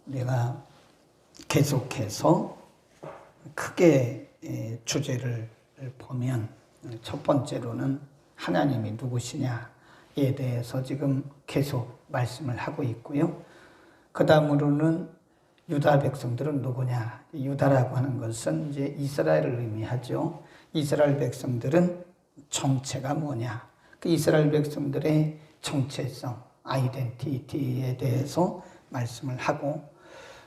내가 계속해서 크게 주제를 보면 첫 번째로는 하나님이 누구시냐에 대해서 지금 계속 말씀을 하고 있고요. 그 다음으로는 유다 백성들은 누구냐. 유다라고 하는 것은 이제 이스라엘을 의미하죠. 이스라엘 백성들은 정체가 뭐냐. 그 이스라엘 백성들의 정체성, 아이덴티티에 대해서 말씀을 하고,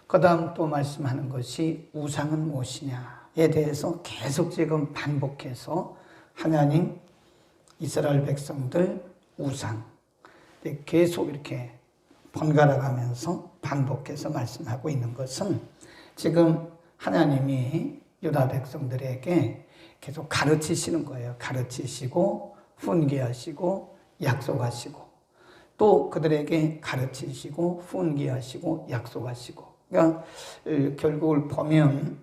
그 다음 또 말씀하는 것이 우상은 무엇이냐에 대해서 계속 지금 반복해서 하나님, 이스라엘 백성들, 우상 계속 이렇게 번갈아 가면서 반복해서 말씀하고 있는 것은 지금 하나님이 유다 백성들에게 계속 가르치시는 거예요. 가르치시고 훈계하시고 약속하시고 또 그들에게 가르치시고 훈계하시고 약속하시고, 그러니까 결국을 보면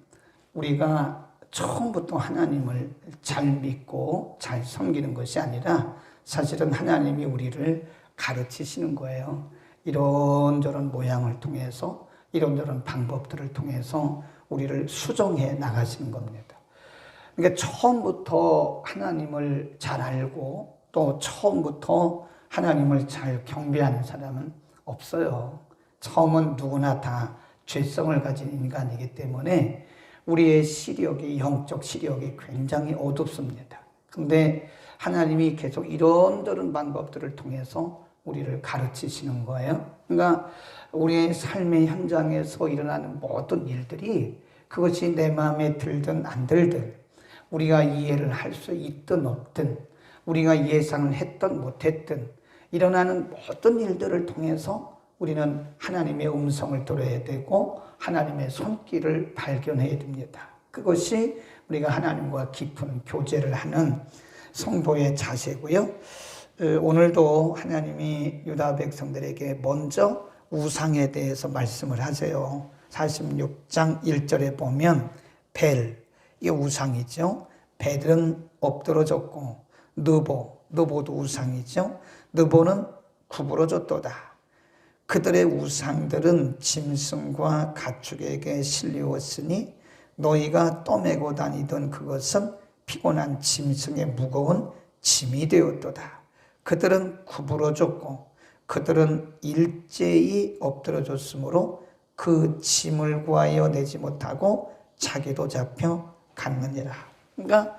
우리가 처음부터 하나님을 잘 믿고 잘 섬기는 것이 아니라 사실은 하나님이 우리를 가르치시는 거예요. 이런저런 모양을 통해서 이런저런 방법들을 통해서 우리를 수정해 나가시는 겁니다. 그러니까 처음부터 하나님을 잘 알고 또 처음부터 하나님을 잘 경배하는 사람은 없어요. 처음은 누구나 다 죄성을 가진 인간이기 때문에 우리의 시력이, 영적 시력이 굉장히 어둡습니다. 그런데 하나님이 계속 이런저런 방법들을 통해서 우리를 가르치시는 거예요. 그러니까 우리의 삶의 현장에서 일어나는 모든 일들이 그것이 내 마음에 들든 안 들든 우리가 이해를 할 수 있든 없든 우리가 예상을 했든 못했든 일어나는 모든 일들을 통해서 우리는 하나님의 음성을 들어야 되고 하나님의 손길을 발견해야 됩니다. 그것이 우리가 하나님과 깊은 교제를 하는 성도의 자세고요. 오늘도 하나님이 유다 백성들에게 먼저 우상에 대해서 말씀을 하세요. 46장 1절에 보면 벨, 이게 우상이죠. 벨은 엎드러졌고 느보도 우상이죠. 느보는 구부러졌도다. 그들의 우상들은 짐승과 가축에게 실리웠으니 너희가 떠매고 다니던 그것은 피곤한 짐승의 무거운 짐이 되었도다. 그들은 구부러졌고 그들은 일제히 엎드러졌으므로 그 짐을 구하여 내지 못하고 자기도 잡혀 갔느니라. 그러니까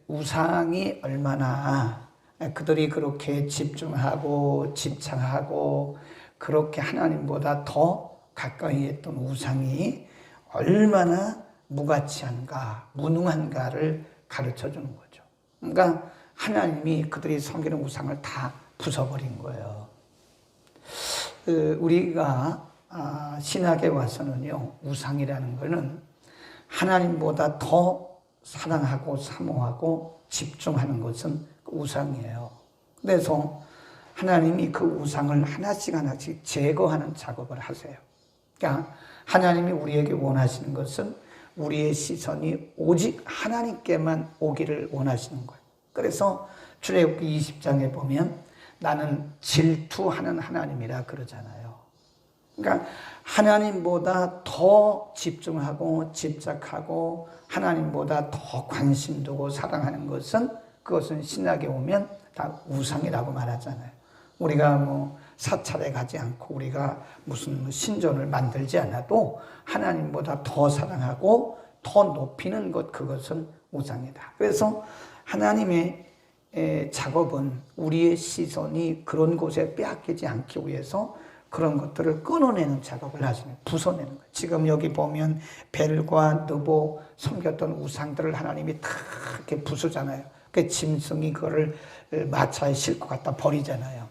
우상이 얼마나 그들이 그렇게 집중하고 집착하고 그렇게 하나님보다 더 가까이 했던 우상이 얼마나 무가치한가, 무능한가를 가르쳐 주는 거죠. 그러니까 하나님이 그들이 섬기는 우상을 다 부숴버린 거예요. 우리가 신학에 와서는요, 우상이라는 것은 하나님보다 더 사랑하고 사모하고 집중하는 것은 우상이에요. 그래서 하나님이 그 우상을 하나씩 하나씩 제거하는 작업을 하세요. 그러니까 하나님이 우리에게 원하시는 것은 우리의 시선이 오직 하나님께만 오기를 원하시는 거예요. 그래서 출애굽기 20장에 보면 나는 질투하는 하나님이라 그러잖아요. 그러니까 하나님보다 더 집중하고 집착하고 하나님보다 더 관심 두고 사랑하는 것은 그것은 신약에 오면 다 우상이라고 말하잖아요. 우리가 뭐 사찰에 가지 않고 우리가 무슨 신전을 만들지 않아도 하나님보다 더 사랑하고 더 높이는 것, 그것은 우상이다. 그래서 하나님의 작업은 우리의 시선이 그런 곳에 빼앗기지 않기 위해서 그런 것들을 끊어내는 작업을 하시는, 부숴내는 거예요. 지금 여기 보면 벨과 느보 섬겼던 우상들을 하나님이 다 이렇게 부수잖아요. 그 짐승이 그거를 마차에 싣고 갖다 버리잖아요.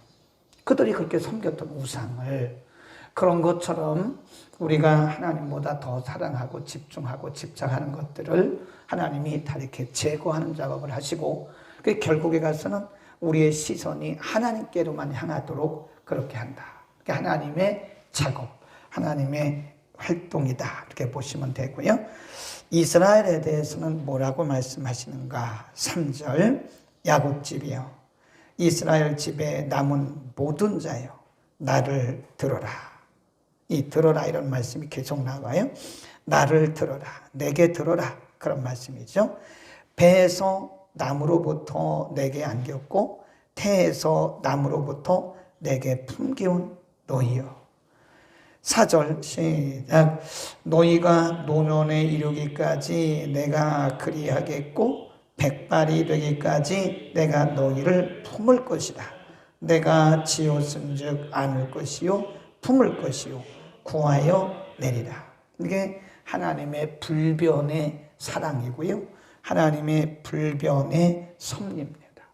그들이 그렇게 섬겼던 우상을, 그런 것처럼 우리가 하나님보다 더 사랑하고 집중하고 집착하는 것들을 하나님이 다 이렇게 제거하는 작업을 하시고, 결국에 가서는 우리의 시선이 하나님께로만 향하도록 그렇게 한다. 하나님의 작업, 하나님의 활동이다, 이렇게 보시면 되고요. 이스라엘에 대해서는 뭐라고 말씀하시는가? 3절, 야곱집이여 이스라엘 집에 남은 모든 자여 나를 들어라. 이 들어라 이런 말씀이 계속 나와요. 나를 들어라, 내게 들어라 그런 말씀이죠. 배에서 나무로부터 내게 안겼고 태에서 나무로부터 내게 품기운 너희여. 4절 시작. 너희가 노년에 이르기까지 내가 그리하겠고 백발이 되기까지 내가 너희를 품을 것이다. 내가 지었은즉 안을 것이요 품을 것이요 구하여 내리라. 이게 하나님의 불변의 사랑이고요. 하나님의 불변의 섭리입니다.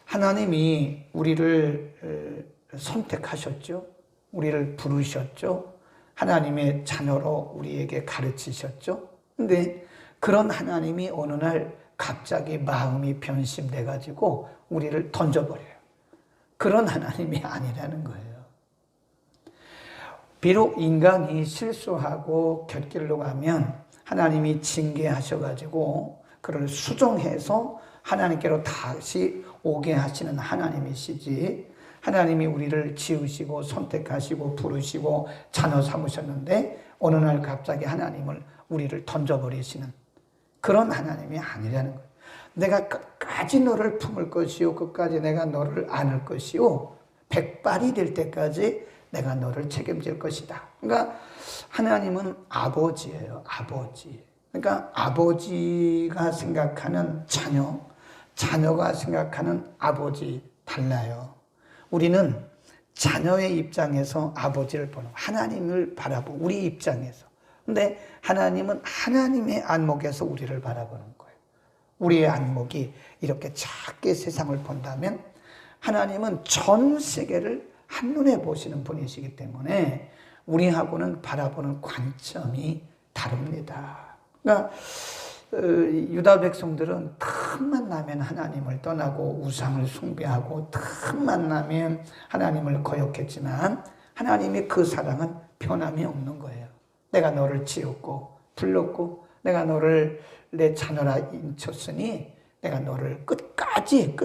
하나님이 우리를 선택하셨죠. 우리를 부르셨죠. 하나님의 자녀로 우리에게 가르치셨죠. 근데 그런 하나님이 어느 날 갑자기 마음이 변심돼 가지고 우리를 던져버려요. 그런 하나님이 아니라는 거예요. 비록 인간이 실수하고 곁길로 가면 하나님이 징계하셔가지고 그를 수정해서 하나님께로 다시 오게 하시는 하나님이시지, 하나님이 우리를 지으시고 선택하시고 부르시고 자녀 삼으셨는데 어느 날 갑자기 하나님을 우리를 던져버리시는 그런 하나님이 아니라는 거예요. 내가 끝까지 너를 품을 것이요 끝까지 내가 너를 안을 것이요 백발이 될 때까지 내가 너를 책임질 것이다. 그러니까 하나님은 아버지예요. 아버지. 그러니까 아버지가 생각하는 자녀, 자녀가 생각하는 아버지 달라요. 우리는 자녀의 입장에서 아버지를 보는, 하나님을 바라보고 우리 입장에서. 근데 하나님은 하나님의 안목에서 우리를 바라보는 거예요. 우리의 안목이 이렇게 작게 세상을 본다면 하나님은 전 세계를 한눈에 보시는 분이시기 때문에 우리하고는 바라보는 관점이 다릅니다. 그러니까 유다 백성들은 틈만 나면 하나님을 떠나고 우상을 숭배하고 틈만 나면 하나님을 거역했지만 하나님의 그 사랑은 변함이 없는 거예요. 내가 너를 지었고 불렀고 내가 너를 내 자녀라 인쳤으니 내가 너를 끝까지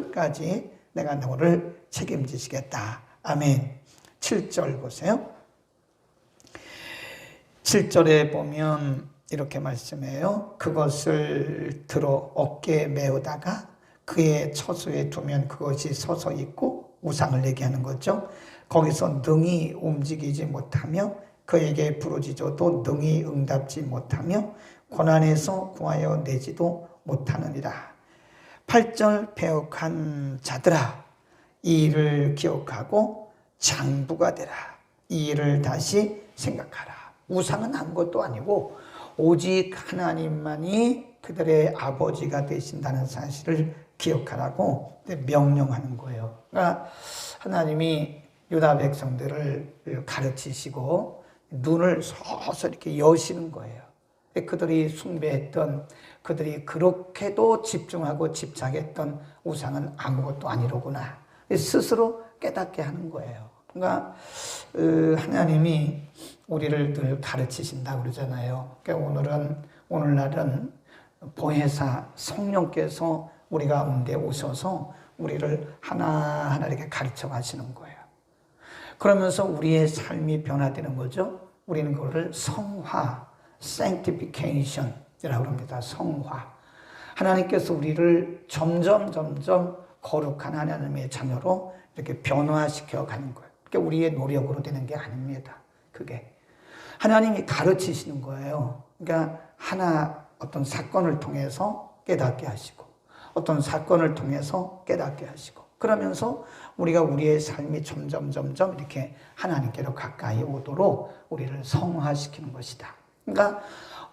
내가 너를 책임지시겠다. 아멘. 7절 보세요. 7절에 보면 이렇게 말씀해요. 그것을 들어 어깨에 메우다가 그의 처소에 두면 그것이 서서 있고, 우상을 얘기하는 거죠. 거기서 능히 움직이지 못하며 그에게 부르짖어도 능히 응답지 못하며 고난에서 구하여 내지도 못하느니라. 8절 배역한 자들아 이 일을 기억하고 장부가 되라. 이 일을 다시 생각하라. 우상은 아무것도 아니고 오직 하나님만이 그들의 아버지가 되신다는 사실을 기억하라고 명령하는 거예요. 그러니까 하나님이 유다 백성들을 가르치시고 눈을 서서 이렇게 여시는 거예요. 그들이 숭배했던, 그들이 그렇게도 집중하고 집착했던 우상은 아무것도 아니로구나. 스스로 깨닫게 하는 거예요. 그러니까 하나님이 우리를 늘 가르치신다고 그러잖아요. 그러니까 오늘날은 보혜사 성령께서 우리 가운데 오셔서 우리를 하나하나 이렇게 가르쳐 가시는 거예요. 그러면서 우리의 삶이 변화되는 거죠. 우리는 그거를 성화, sanctification이라고 합니다. 성화. 하나님께서 우리를 점점 거룩한 하나님의 자녀로 이렇게 변화시켜 가는 거예요. 그게 우리의 노력으로 되는 게 아닙니다. 그게 하나님이 가르치시는 거예요. 그러니까 어떤 사건을 통해서 깨닫게 하시고, 어떤 사건을 통해서 깨닫게 하시고, 그러면서 우리가 우리의 삶이 점점 이렇게 하나님께로 가까이 오도록 우리를 성화시키는 것이다. 그러니까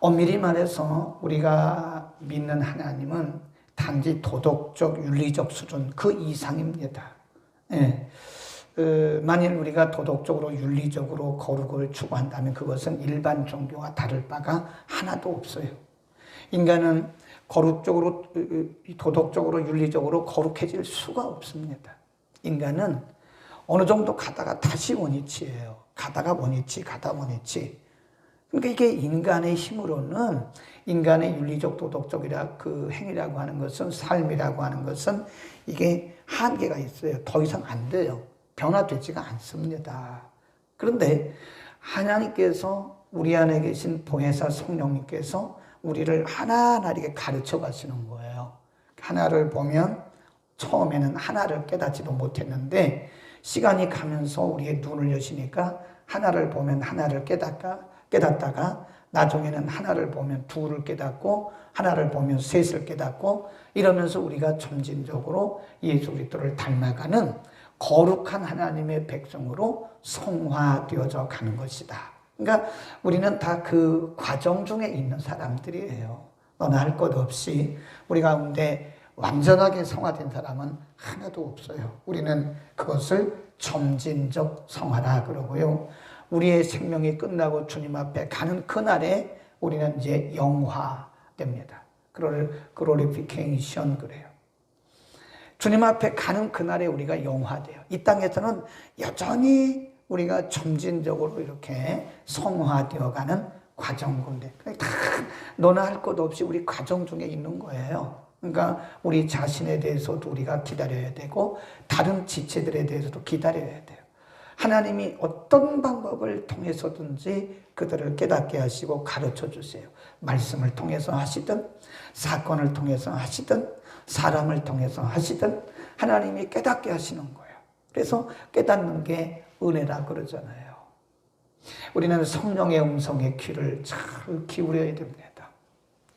엄밀히 말해서 우리가 믿는 하나님은 단지 도덕적, 윤리적 수준 그 이상입니다. 예. 만일 우리가 도덕적으로, 윤리적으로 거룩을 추구한다면 그것은 일반 종교와 다를 바가 하나도 없어요. 인간은 거룩적으로, 도덕적으로, 윤리적으로 거룩해질 수가 없습니다. 인간은 어느 정도 가다가 다시 원위치예요. 가다가 원위치. 그러니까 이게 인간의 힘으로는, 인간의 윤리적, 도덕적이라 그 행위라고 하는 것은, 삶이라고 하는 것은 이게 한계가 있어요. 더 이상 안 돼요. 변화되지가 않습니다. 그런데 하나님께서 우리 안에 계신 보혜사 성령님께서 우리를 하나하나 이렇게 가르쳐 가시는 거예요. 하나를 보면 처음에는 하나를 깨닫지도 못했는데 시간이 가면서 우리의 눈을 여시니까 하나를 보면 하나를 깨닫다가 나중에는 하나를 보면 둘을 깨닫고 하나를 보면 셋을 깨닫고 이러면서 우리가 점진적으로 예수 그리스도를 닮아가는 거룩한 하나님의 백성으로 성화되어져 가는 것이다. 그러니까 우리는 다 그 과정 중에 있는 사람들이에요. 너나 할 것 없이 우리 가운데 완전하게 성화된 사람은 하나도 없어요. 우리는 그것을 점진적 성화라 그러고요. 우리의 생명이 끝나고 주님 앞에 가는 그날에 우리는 이제 영화됩니다. 글로리피케이션 그래요. 주님 앞에 가는 그날에 우리가 영화돼요. 이 땅에서는 여전히 우리가 점진적으로 이렇게 성화되어 가는 과정인데 다 너나 할 것 없이 우리 과정 중에 있는 거예요. 그러니까 우리 자신에 대해서도 우리가 기다려야 되고 다른 지체들에 대해서도 기다려야 돼요. 하나님이 어떤 방법을 통해서든지 그들을 깨닫게 하시고 가르쳐 주세요. 말씀을 통해서 하시든 사건을 통해서 하시든 사람을 통해서 하시든 하나님이 깨닫게 하시는 거예요. 그래서 깨닫는 게 은혜라 그러잖아요. 우리는 성령의 음성의 귀를 잘 기울여야 됩니다.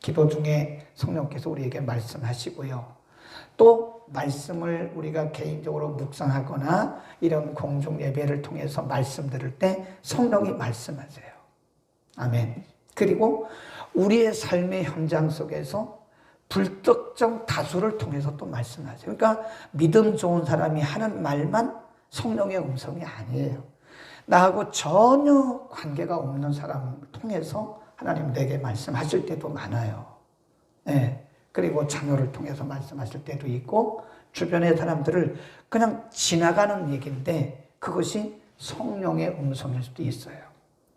기도 중에 성령께서 우리에게 말씀하시고요. 또 말씀을 우리가 개인적으로 묵상하거나 이런 공중 예배를 통해서 말씀 들을 때 성령이 말씀하세요. 아멘. 그리고 우리의 삶의 현장 속에서 불특정 다수를 통해서 또 말씀하세요. 그러니까 믿음 좋은 사람이 하는 말만 성령의 음성이 아니에요. 나하고 전혀 관계가 없는 사람을 통해서 하나님 내게 말씀하실 때도 많아요. 네. 그리고 자녀를 통해서 말씀하실 때도 있고 주변의 사람들을 그냥 지나가는 얘기인데 그것이 성령의 음성일 수도 있어요.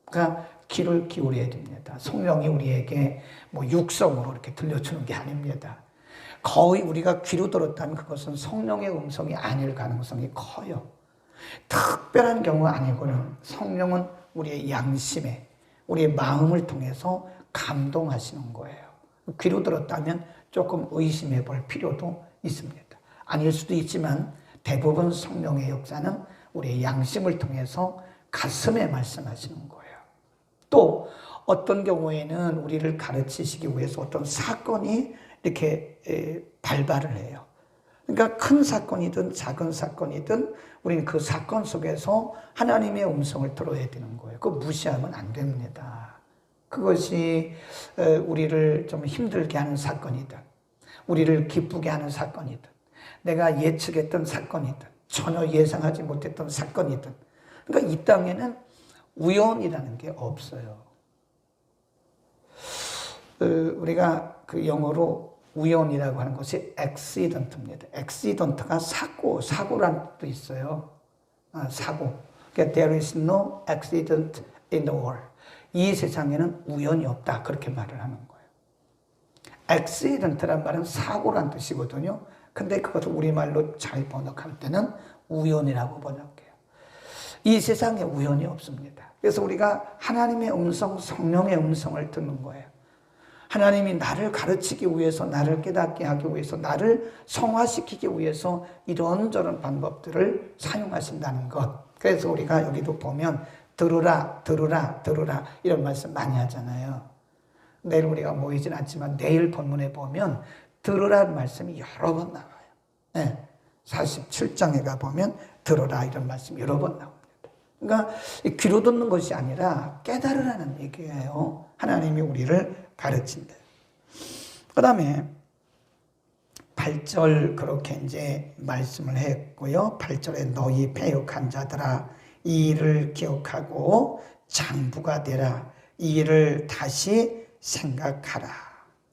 그러니까 귀를 기울여야 됩니다. 성령이 우리에게 뭐 육성으로 이렇게 들려주는 게 아닙니다. 거의 우리가 귀로 들었다면 그것은 성령의 음성이 아닐 가능성이 커요. 특별한 경우 아니고는 성령은 우리의 양심에 우리의 마음을 통해서 감동하시는 거예요. 귀로 들었다면 조금 의심해 볼 필요도 있습니다. 아닐 수도 있지만 대부분 성령의 역사는 우리의 양심을 통해서 가슴에 말씀하시는 거예요. 또 어떤 경우에는 우리를 가르치시기 위해서 어떤 사건이 이렇게 발발을 해요. 그러니까 큰 사건이든 작은 사건이든 우리는 그 사건 속에서 하나님의 음성을 들어야 되는 거예요. 그거 무시하면 안 됩니다. 그것이 우리를 좀 힘들게 하는 사건이든 우리를 기쁘게 하는 사건이든 내가 예측했던 사건이든 전혀 예상하지 못했던 사건이든 그러니까 이 땅에는 우연이라는 게 없어요. 우리가 그 영어로 우연이라고 하는 것이 accident입니다. accident가 사고란 뜻도 있어요. 사고. 그러니까 there is no accident in the world. 이 세상에는 우연이 없다. 그렇게 말을 하는 거예요. accident란 말은 사고란 뜻이거든요. 근데 그것을 우리말로 잘 번역할 때는 우연이라고 번역해요. 이 세상에 우연이 없습니다. 그래서 우리가 하나님의 음성, 성령의 음성을 듣는 거예요. 하나님이 나를 가르치기 위해서, 나를 깨닫게 하기 위해서, 나를 성화시키기 위해서 이런저런 방법들을 사용하신다는 것. 그래서 우리가 여기도 보면 들으라, 들으라, 들으라 이런 말씀 많이 하잖아요. 내일 우리가 모이진 않지만 내일 본문에 보면 들으라는 말씀이 여러 번 나와요. 네, 47장에 가보면 들으라 이런 말씀이 여러 번 나옵니다. 그러니까 귀로 듣는 것이 아니라 깨달으라는 얘기예요. 하나님이 우리를 가르친다. 그 다음에 8절 그렇게 이제 말씀을 했고요. 8절에 너희 패역한 자들아 이 일을 기억하고 장부가 되라. 이 일을 다시 생각하라.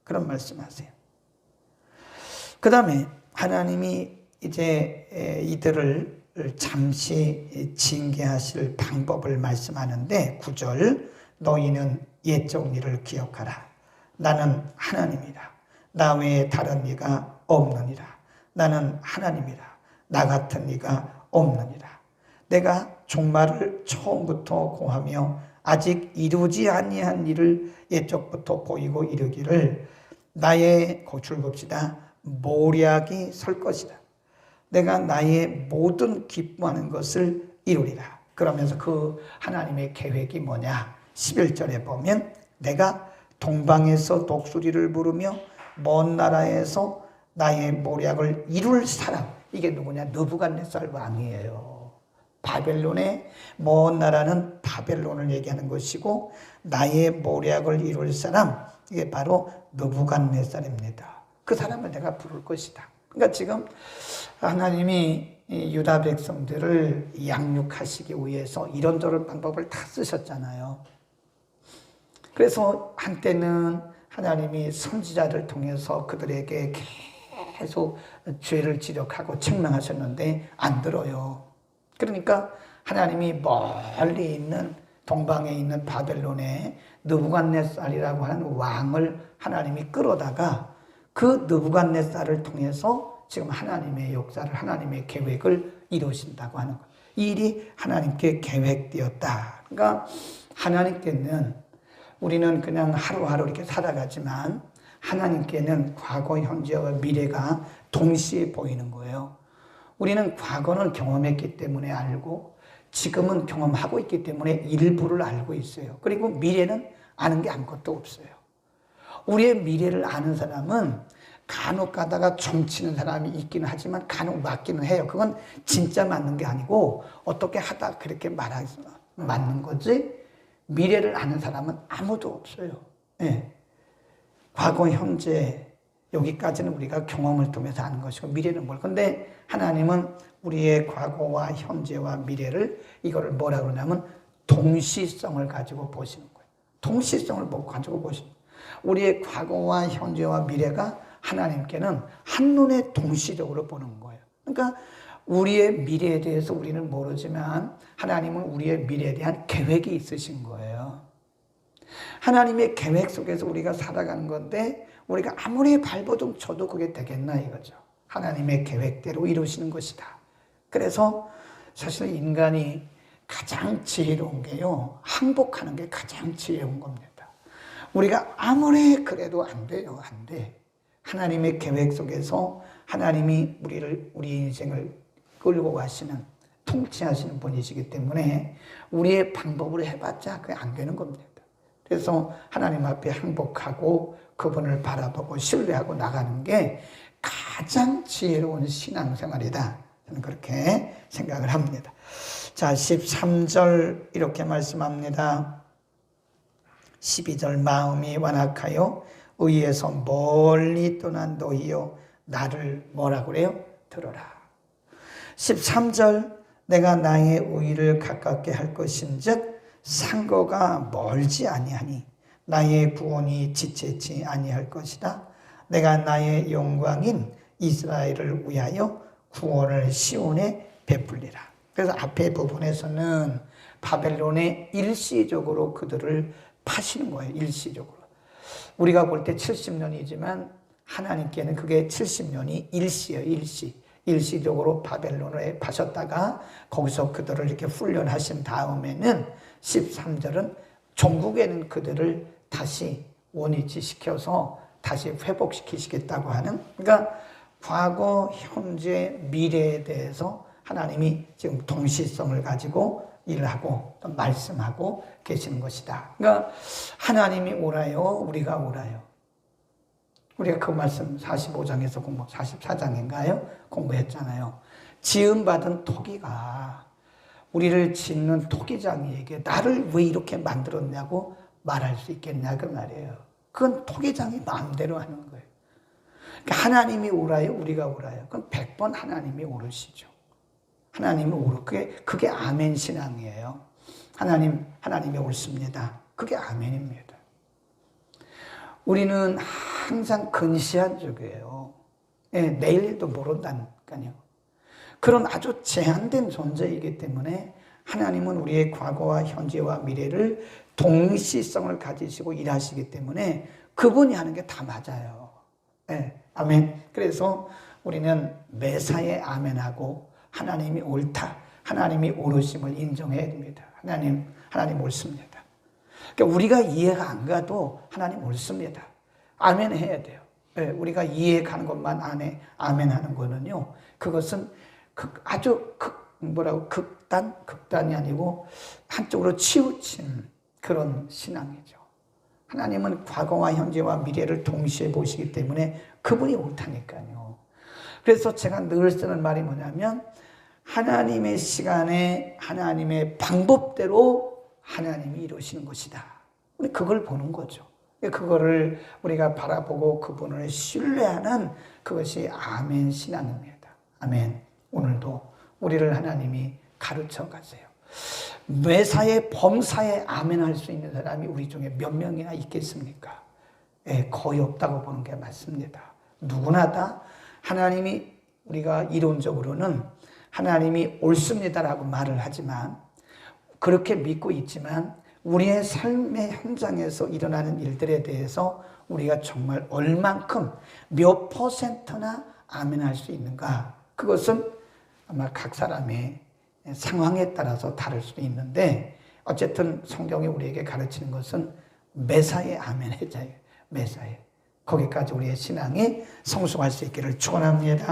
그런 말씀하세요. 그 다음에 하나님이 이제 이들을 잠시 징계하실 방법을 말씀하는데 9절 너희는 옛적 일을 기억하라. 나는 하나님이라. 나 외에 다른 이가 없느니라. 나는 하나님이라. 나 같은 이가 없느니라. 내가 종말을 처음부터 고하며 아직 이루지 아니한 일을 옛적부터 보이고 이르기를 나의 고출봅시다. 모략이 설 것이다. 내가 나의 모든 기뻐하는 것을 이루리라. 그러면서 그 하나님의 계획이 뭐냐? 11절에 보면 내가 동방에서 독수리를 부르며 먼 나라에서 나의 모략을 이룰 사람. 이게 누구냐? 느부갓네살 왕이에요. 바벨론의 먼 나라는 바벨론을 얘기하는 것이고 나의 모략을 이룰 사람, 이게 바로 느부갓네살입니다. 그 사람을 내가 부를 것이다. 그러니까 지금 하나님이 유다 백성들을 양육하시기 위해서 이런저런 방법을 다 쓰셨잖아요. 그래서 한때는 하나님이 선지자를 통해서 그들에게 계속 죄를 지적하고 책망하셨는데 안 들어요. 그러니까 하나님이 멀리 있는 동방에 있는 바벨론의 느부갓네살이라고 하는 왕을 하나님이 끌어다가 그 느부갓네살을 통해서 지금 하나님의 역사를, 하나님의 계획을 이루신다고 하는 거예요. 이 일이 하나님께 계획되었다. 그러니까 하나님께는 우리는 그냥 하루하루 이렇게 살아가지만 하나님께는 과거, 현재와 미래가 동시에 보이는 거예요. 우리는 과거는 경험했기 때문에 알고 지금은 경험하고 있기 때문에 일부를 알고 있어요. 그리고 미래는 아는 게 아무것도 없어요. 우리의 미래를 아는 사람은 간혹 가다가 점치는 사람이 있기는 하지만 간혹 맞기는 해요. 그건 진짜 맞는 게 아니고 어떻게 하다 그렇게 말해서 맞는 거지. 미래를 아는 사람은 아무도 없어요. 네. 과거, 현재 여기까지는 우리가 경험을 통해서 아는 것이고 미래는 뭘. 근데 하나님은 우리의 과거와 현재와 미래를 이거를 뭐라 그러냐면 동시성을 가지고 보시는 거예요. 동시성을 가지고 보시는 거예요. 우리의 과거와 현재와 미래가 하나님께는 한눈에 동시적으로 보는 거예요. 그러니까 우리의 미래에 대해서 우리는 모르지만 하나님은 우리의 미래에 대한 계획이 있으신 거예요. 하나님의 계획 속에서 우리가 살아가는 건데 우리가 아무리 발버둥 쳐도 그게 되겠나 이거죠. 하나님의 계획대로 이루시는 것이다. 그래서 사실 인간이 가장 지혜로운 게요, 항복하는 게 가장 지혜로운 겁니다. 우리가 아무리 그래도 안 돼요. 안 돼. 하나님의 계획 속에서 하나님이 우리 인생을 끌고 가시는, 통치하시는 분이시기 때문에 우리의 방법으로 해봤자 그게 안 되는 겁니다. 그래서 하나님 앞에 항복하고 그분을 바라보고 신뢰하고 나가는 게 가장 지혜로운 신앙생활이다. 저는 그렇게 생각을 합니다. 자, 13절 이렇게 말씀합니다. 12절 마음이 완악하여 의에서 멀리 떠난 너희여 나를 뭐라 그래요? 들어라. 13절 내가 나의 의를 가깝게 할 것인즉 상거가 멀지 아니하니 나의 구원이 지체치 아니할 것이다. 내가 나의 영광인 이스라엘을 위하여 구원을 시온에 베풀리라. 그래서 앞에 부분에서는 바벨론의 일시적으로 그들을 파시는 거예요. 일시적으로. 우리가 볼 때 70년이지만 하나님께는 그게 70년이 일시예요. 일시적으로 바벨론에 파셨다가 거기서 그들을 이렇게 훈련하신 다음에는 13절은 종국에는 그들을 다시 원위치시켜서 다시 회복시키시겠다고 하는, 그러니까 과거, 현재, 미래에 대해서 하나님이 지금 동시성을 가지고 일을 하고 또 말씀하고 계시는 것이다. 그러니까 하나님이 오라요, 우리가 오라요. 우리가 그 말씀 45장에서 44장인가요? 공부했잖아요. 지음받은 토기가 우리를 짓는 토기장이에게 나를 왜 이렇게 만들었냐고 말할 수 있겠냐 그 말이에요. 그건 토기장이 마음대로 하는 거예요. 그러니까 하나님이 오라요, 우리가 오라요. 그건 100번 하나님이 오르시죠. 하나님이 오르. 그게 아멘 신앙이에요. 하나님이 옳습니다. 그게 아멘입니다. 우리는 항상 근시한 쪽이에요. 예, 내일도 모른다니까요. 그런 아주 제한된 존재이기 때문에 하나님은 우리의 과거와 현재와 미래를 동시성을 가지시고 일하시기 때문에 그분이 하는 게 다 맞아요. 예, 아멘. 그래서 우리는 매사에 아멘하고 하나님이 옳다, 하나님이 옳으심을 인정해야 됩니다. 하나님 옳습니다. 그러니까 우리가 이해가 안 가도 하나님 옳습니다. 아멘 해야 돼요. 네, 우리가 이해 가는 것만 안에 아멘 하는 거는요, 그것은 아주 극단이 아니고 한쪽으로 치우친 그런 신앙이죠. 하나님은 과거와 현재와 미래를 동시에 보시기 때문에 그분이 옳다니까요. 그래서 제가 늘 쓰는 말이 뭐냐면, 하나님의 시간에 하나님의 방법대로 하나님이 이루시는 것이다. 우리 그걸 보는 거죠. 그거를 우리가 바라보고 그분을 신뢰하는 그것이 아멘 신앙입니다. 아멘. 오늘도 우리를 하나님이 가르쳐 가세요. 매사에 범사에 아멘 할 수 있는 사람이 우리 중에 몇 명이나 있겠습니까? 거의 없다고 보는 게 맞습니다. 누구나 다 하나님이, 우리가 이론적으로는 하나님이 옳습니다라고 말을 하지만, 그렇게 믿고 있지만 우리의 삶의 현장에서 일어나는 일들에 대해서 우리가 정말 얼만큼 몇 %나 아멘할 수 있는가, 그것은 아마 각 사람의 상황에 따라서 다를 수도 있는데, 어쨌든 성경이 우리에게 가르치는 것은 매사에 아멘 해자예요. 매사에. 거기까지 우리의 신앙이 성숙할 수 있기를 축원합니다.